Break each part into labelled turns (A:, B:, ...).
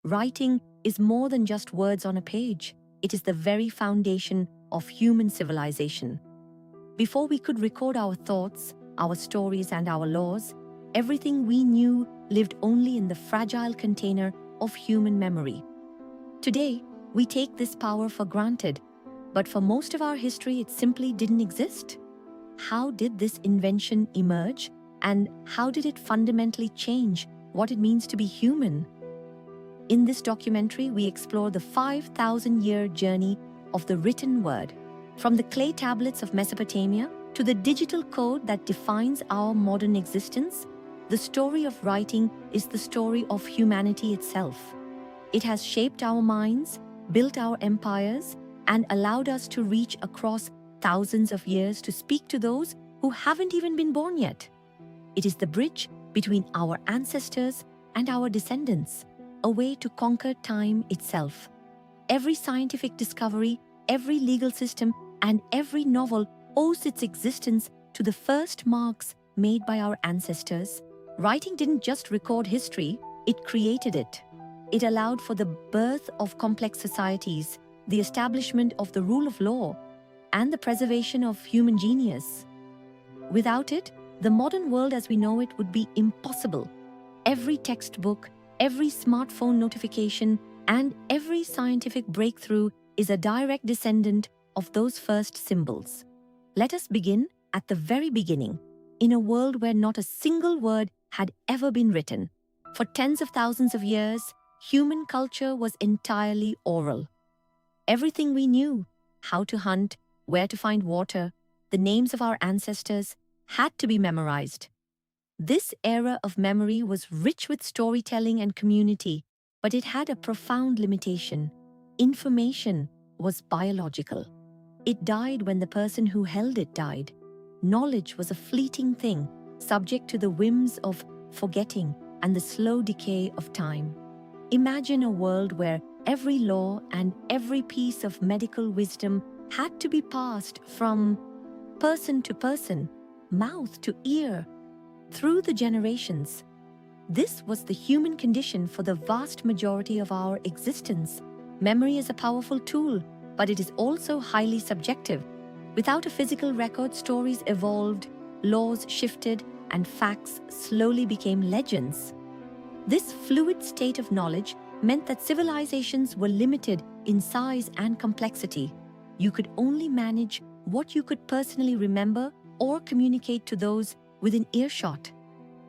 A: writing is more than just words on a page. It is the very foundation of human civilization. Before we could record our thoughts, our stories, and our laws, everything we knew lived only in the fragile container of human memory. Today, we take this power for granted, but for most of our history, it simply didn't exist. How did this invention emerge, and how did it fundamentally change what it means to be human? In this documentary, we explore the 5,000-year journey of the written word, from the clay tablets of Mesopotamia to the digital code that defines our modern existence. The story of writing is the story of humanity itself. It has shaped our minds, built our empires, and allowed us to reach across thousands of years to speak to those who haven't even been born yet. It is the bridge between our ancestors and our descendants, a way to conquer time itself. Every scientific discovery, every legal system, and every novel owes its existence to the first marks made by our ancestors. Writing didn't just record history, it created it. It allowed for the birth of complex societies, the establishment of the rule of law, and the preservation of human genius. Without it, the modern world as we know it would be impossible. Every textbook, every smartphone notification, and every scientific breakthrough is a direct descendant of those first symbols. Let us begin at the very beginning, in a world where not a single word had ever been written. For tens of thousands of years, human culture was entirely oral. Everything we knew, how to hunt, where to find water, the names of our ancestors, had to be memorized. This era of memory was rich with storytelling and community, but it had a profound limitation. Information was biological. It died when the person who held it died. Knowledge was a fleeting thing, subject to the whims of forgetting and the slow decay of time. Imagine a world where every law and every piece of medical wisdom had to be passed from person to person, mouth to ear, through the generations. This was the human condition for the vast majority of our existence. Memory is a powerful tool, but it is also highly subjective. Without a physical record, stories evolved, laws shifted, and facts slowly became legends. This fluid state of knowledge meant that civilizations were limited in size and complexity. You could only manage what you could personally remember or communicate to those within earshot.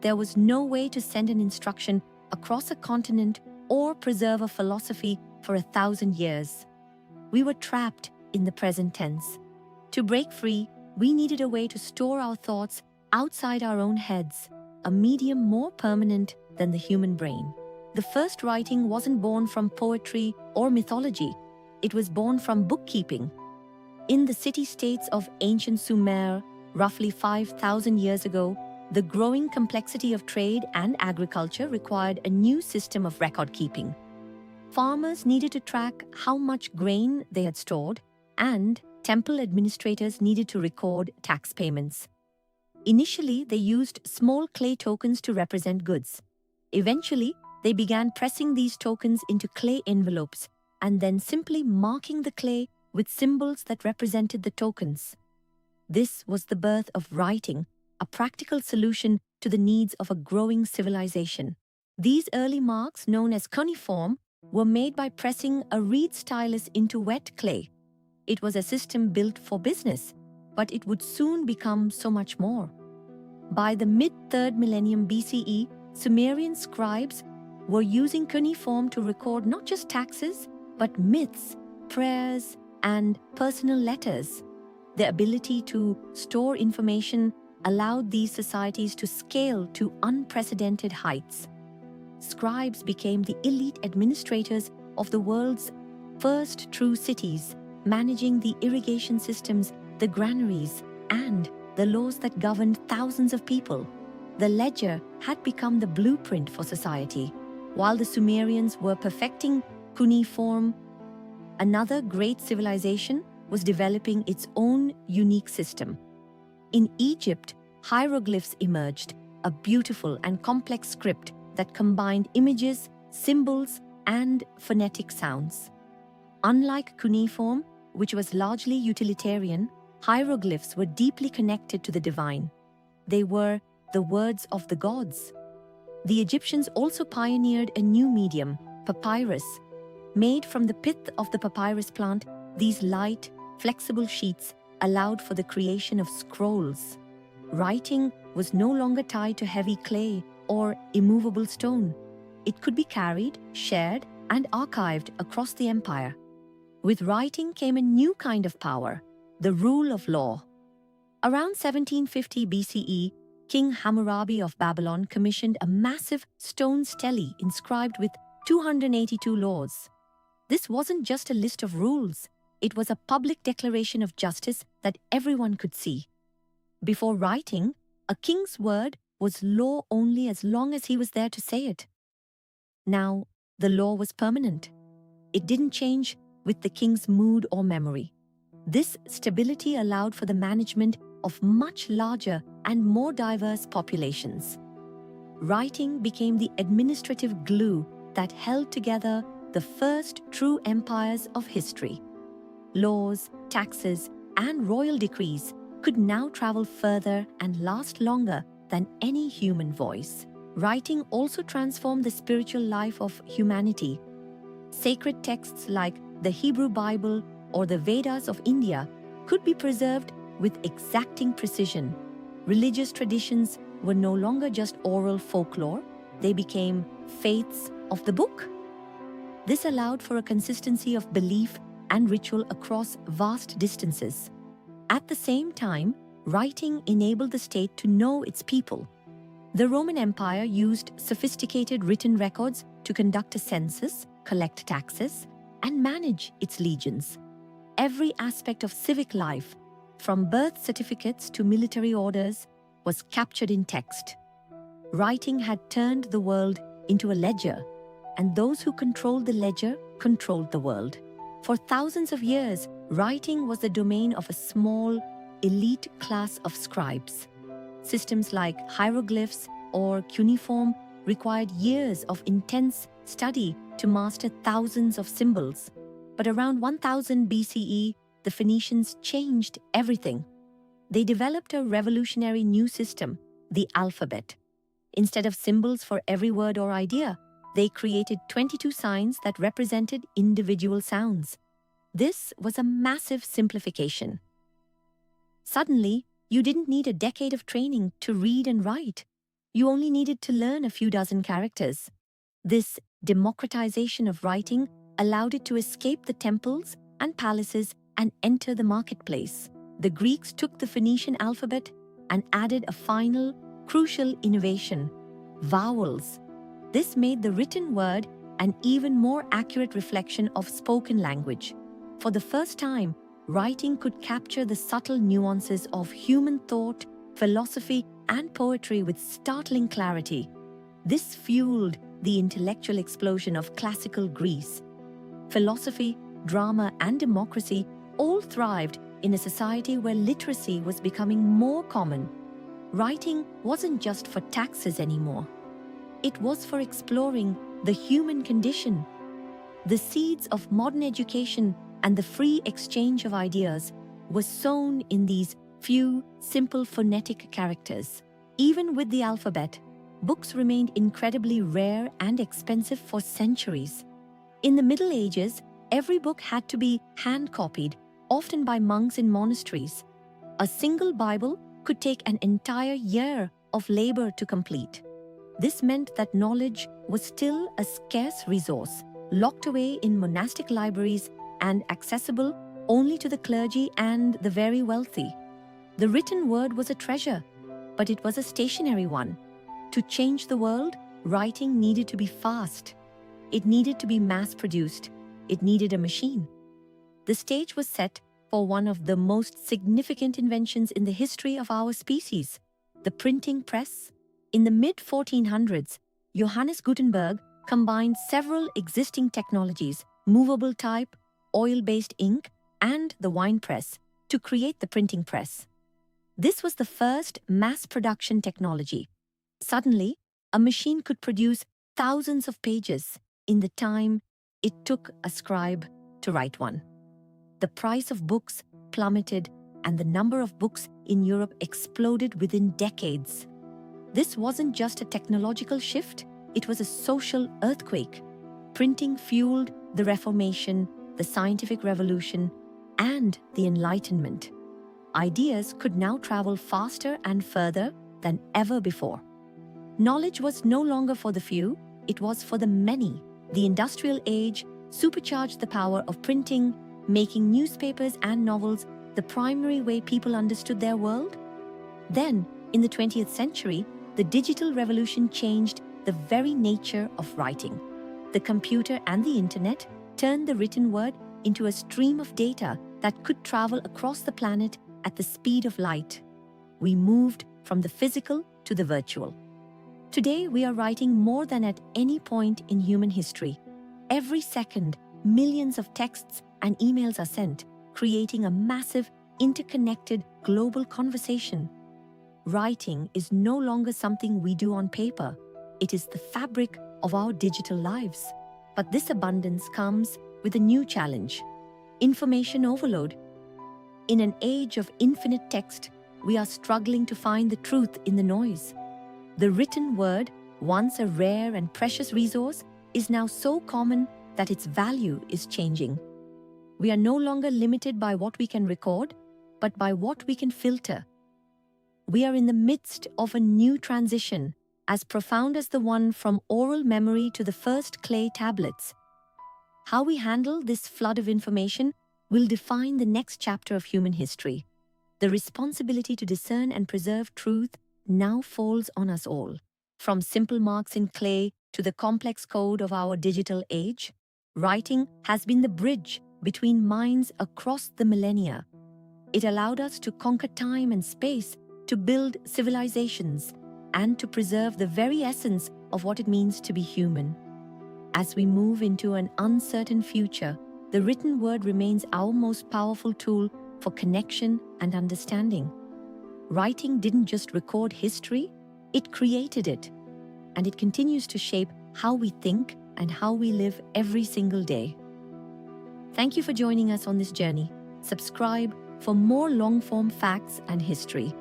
A: There was no way to send an instruction across a continent or preserve a philosophy for 1,000 years. We were trapped in the present tense. To break free, we needed a way to store our thoughts outside our own heads, a medium more permanent than the human brain. The first writing wasn't born from poetry or mythology. It was born from bookkeeping. In the city-states of ancient Sumer, roughly 5,000 years ago, the growing complexity of trade and agriculture required a new system of record-keeping. Farmers needed to track how much grain they had stored, and temple administrators needed to record tax payments. Initially, they used small clay tokens to represent goods. Eventually, they began pressing these tokens into clay envelopes and then simply marking the clay with symbols that represented the tokens. This was the birth of writing, a practical solution to the needs of a growing civilization. These early marks, known as cuneiform, were made by pressing a reed stylus into wet clay. It was a system built for business, but it would soon become so much more. By the mid-3rd millennium BCE, Sumerian scribes were using cuneiform to record not just taxes, but myths, prayers, and personal letters. The ability to store information allowed these societies to scale to unprecedented heights. Scribes became the elite administrators of the world's first true cities, managing the irrigation systems, the granaries, and the laws that governed thousands of people. The ledger had become the blueprint for society. While the Sumerians were perfecting cuneiform, another great civilization was developing its own unique system. In Egypt, hieroglyphs emerged, a beautiful and complex script that combined images, symbols, and phonetic sounds. Unlike cuneiform, which was largely utilitarian, hieroglyphs were deeply connected to the divine. They were the words of the gods. The Egyptians also pioneered a new medium, papyrus. Made from the pith of the papyrus plant, these light, flexible sheets allowed for the creation of scrolls. Writing was no longer tied to heavy clay or immovable stone. It could be carried, shared, and archived across the empire. With writing came a new kind of power, the rule of law. Around 1750 BCE, King Hammurabi of Babylon commissioned a massive stone stele inscribed with 282 laws. This wasn't just a list of rules, it was a public declaration of justice that everyone could see. Before writing, a king's word was law only as long as he was there to say it. Now, the law was permanent. It didn't change with the king's mood or memory. This stability allowed for the management of much larger and more diverse populations. Writing became the administrative glue that held together the first true empires of history. Laws, taxes, and royal decrees could now travel further and last longer than any human voice. Writing also transformed the spiritual life of humanity. Sacred texts like the Hebrew Bible or the Vedas of India could be preserved with exacting precision. Religious traditions were no longer just oral folklore, they became faiths of the book. This allowed for a consistency of belief and ritual across vast distances. At the same time, writing enabled the state to know its people. The Roman Empire used sophisticated written records to conduct a census, collect taxes, and manage its legions. Every aspect of civic life, from birth certificates to military orders, was captured in text. Writing had turned the world into a ledger, and those who controlled the ledger controlled the world. For thousands of years, writing was the domain of a small, elite class of scribes. Systems like hieroglyphs or cuneiform required years of intense study to master thousands of symbols. But around 1000 BCE, the Phoenicians changed everything. They developed a revolutionary new system, the alphabet. Instead of symbols for every word or idea, they created 22 signs that represented individual sounds. This was a massive simplification. Suddenly, you didn't need a decade of training to read and write. You only needed to learn a few dozen characters. This democratization of writing allowed it to escape the temples and palaces and enter the marketplace. The Greeks took the Phoenician alphabet and added a final, crucial innovation: vowels. This made the written word an even more accurate reflection of spoken language. For the first time, writing could capture the subtle nuances of human thought, philosophy, and poetry with startling clarity. This fueled the intellectual explosion of classical Greece. Philosophy, drama, and democracy all thrived in a society where literacy was becoming more common. Writing wasn't just for taxes anymore. It was for exploring the human condition. The seeds of modern education and the free exchange of ideas were sown in these few, simple phonetic characters. Even with the alphabet, books remained incredibly rare and expensive for centuries. In the Middle Ages, every book had to be hand-copied, often by monks in monasteries. A single Bible could take an entire year of labor to complete. This meant that knowledge was still a scarce resource, locked away in monastic libraries and accessible only to the clergy and the very wealthy. The written word was a treasure, but it was a stationary one. To change the world, writing needed to be fast. It needed to be mass-produced. It needed a machine. The stage was set for one of the most significant inventions in the history of our species, the printing press. In the mid-1400s, Johannes Gutenberg combined several existing technologies, movable type, oil-based ink, and the wine press, to create the printing press. This was the first mass-production technology. Suddenly, a machine could produce thousands of pages, in the time it took a scribe to write one. The price of books plummeted, and the number of books in Europe exploded within decades. This wasn't just a technological shift, it was a social earthquake. Printing fueled the Reformation, the scientific revolution, and the Enlightenment. Ideas could now travel faster and further than ever before. Knowledge was no longer for the few, it was for the many. The industrial age supercharged the power of printing, making newspapers and novels the primary way people understood their world. Then, in the 20th century, the digital revolution changed the very nature of writing. The computer and the internet turned the written word into a stream of data that could travel across the planet at the speed of light. We moved from the physical to the virtual. Today, we are writing more than at any point in human history. Every second, millions of texts and emails are sent, creating a massive, interconnected global conversation. Writing is no longer something we do on paper. It is the fabric of our digital lives. But this abundance comes with a new challenge: information overload. In an age of infinite text, we are struggling to find the truth in the noise. The written word, once a rare and precious resource, is now so common that its value is changing. We are no longer limited by what we can record, but by what we can filter. We are in the midst of a new transition, as profound as the one from oral memory to the first clay tablets. How we handle this flood of information will define the next chapter of human history. The responsibility to discern and preserve truth now falls on us all. From simple marks in clay to the complex code of our digital age, writing has been the bridge between minds across the millennia. It allowed us to conquer time and space, to build civilizations, and to preserve the very essence of what it means to be human. As we move into an uncertain future, the written word remains our most powerful tool for connection and understanding. Writing didn't just record history, it created it. And it continues to shape how we think and how we live every single day. Thank you for joining us on this journey. Subscribe for more long-form facts and history.